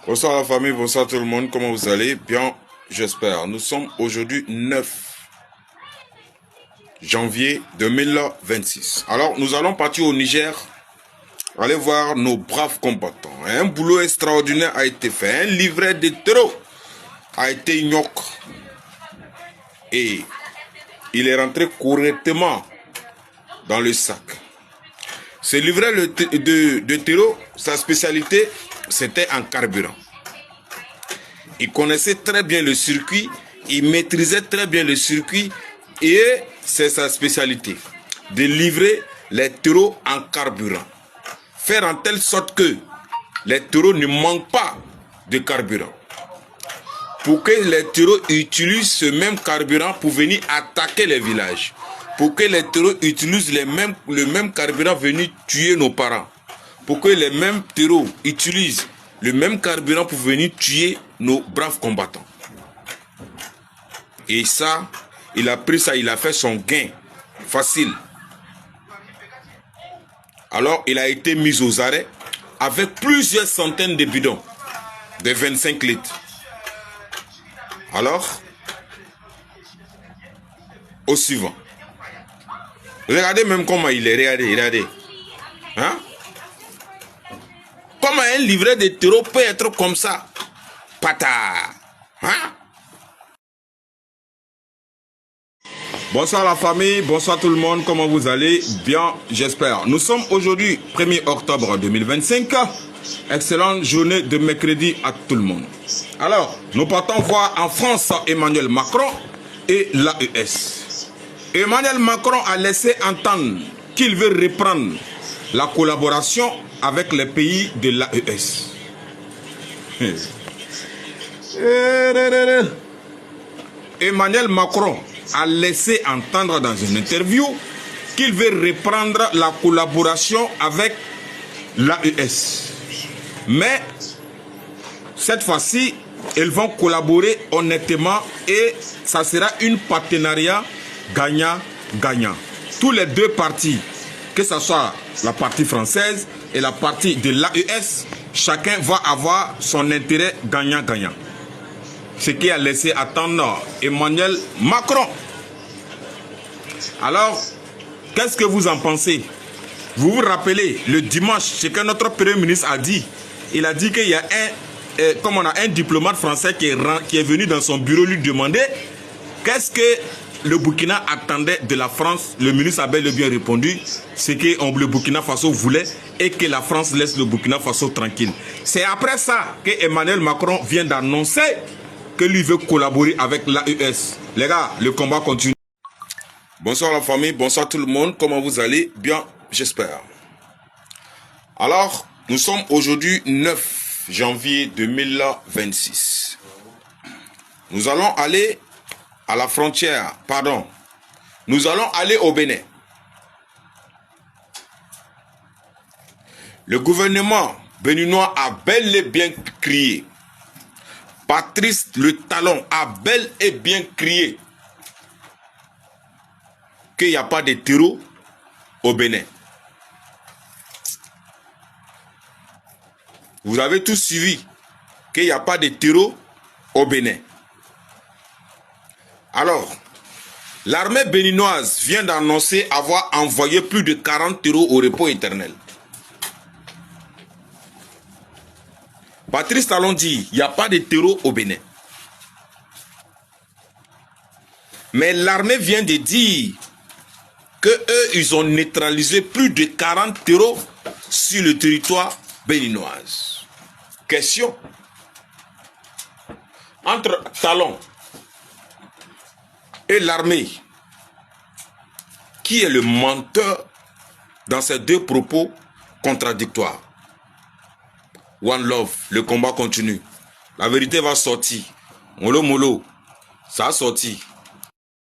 Bonsoir la famille, bonsoir tout le monde, comment vous allez? Bien, j'espère. Nous sommes aujourd'hui 9 janvier 2026. Alors, nous allons partir au Niger, aller voir nos braves combattants. Un boulot extraordinaire a été fait, un livret de terreau a été ignoc. Et il est rentré correctement dans le sac. Ce livret de terreau, sa spécialité, c'était en carburant. Il connaissait très bien le circuit, il maîtrisait très bien le circuit et c'est sa spécialité de livrer les terreaux en carburant. Faire en telle sorte que les terreaux ne manquent pas de carburant. Pour que les terreaux utilisent ce même carburant pour venir attaquer les villages. Pour que les terreaux utilisent le même carburant venu tuer nos parents. Pour que les mêmes terreaux utilisent le même carburant pour venir tuer nos braves combattants. Et ça, il a pris ça, il a fait son gain facile. Alors, il a été mis aux arrêts avec plusieurs centaines de bidons de 25 litres. Alors, au suivant. Regardez même comment il est, regardez. Hein? Comment un livret de terreau peut être comme ça? Pata. Hein? Bonsoir la famille, bonsoir tout le monde, comment vous allez? Bien, j'espère. Nous sommes aujourd'hui 1er octobre 2025. Excellente journée de mercredi à tout le monde. Alors, nous partons voir en France Emmanuel Macron et l'AES. Emmanuel Macron a laissé entendre qu'il veut reprendre la collaboration avec les pays de l'AES. Emmanuel Macron a laissé entendre dans une interview qu'il veut reprendre la collaboration avec l'AES. Mais cette fois-ci, ils vont collaborer honnêtement et ça sera une partenariat gagnant-gagnant. Tous les deux parties, que ce soit la partie française et la partie de l'AES, chacun va avoir son intérêt gagnant-gagnant. Ce qui a laissé attendre Emmanuel Macron. Alors, qu'est-ce que vous en pensez? Vous vous rappelez, le dimanche, ce que notre Premier ministre a dit. Il a dit qu'il y a un diplomate français qui est venu dans son bureau lui demander qu'est-ce que le Burkina attendait de la France. Le ministre a bel et bien répondu, c'est que le Burkina Faso voulait et que la France laisse le Burkina Faso tranquille. C'est après ça que Emmanuel Macron vient d'annoncer que lui veut collaborer avec l'AES. Les gars, le combat continue. Bonsoir la famille, bonsoir tout le monde, comment vous allez? Bien, j'espère. Alors, nous sommes aujourd'hui 9 janvier 2026. Nous allons aller à la frontière, nous allons aller au Bénin. Le gouvernement béninois a bel et bien crié. Patrice Le Talon a bel et bien crié qu'il n'y a pas de terreau au Bénin. Vous avez tous suivi qu'il n'y a pas de terreau au Bénin. Alors, l'armée béninoise vient d'annoncer avoir envoyé plus de 40 terreaux au repos éternel. Patrice Talon dit, il n'y a pas de terreau au Bénin. Mais l'armée vient de dire qu'eux, ils ont neutralisé plus de 40 terreaux sur le territoire béninois. Question. Entre Talon et l'armée, qui est le menteur dans ces deux propos contradictoires? One love, le combat continue. La vérité va sortir. Molo, ça a sorti.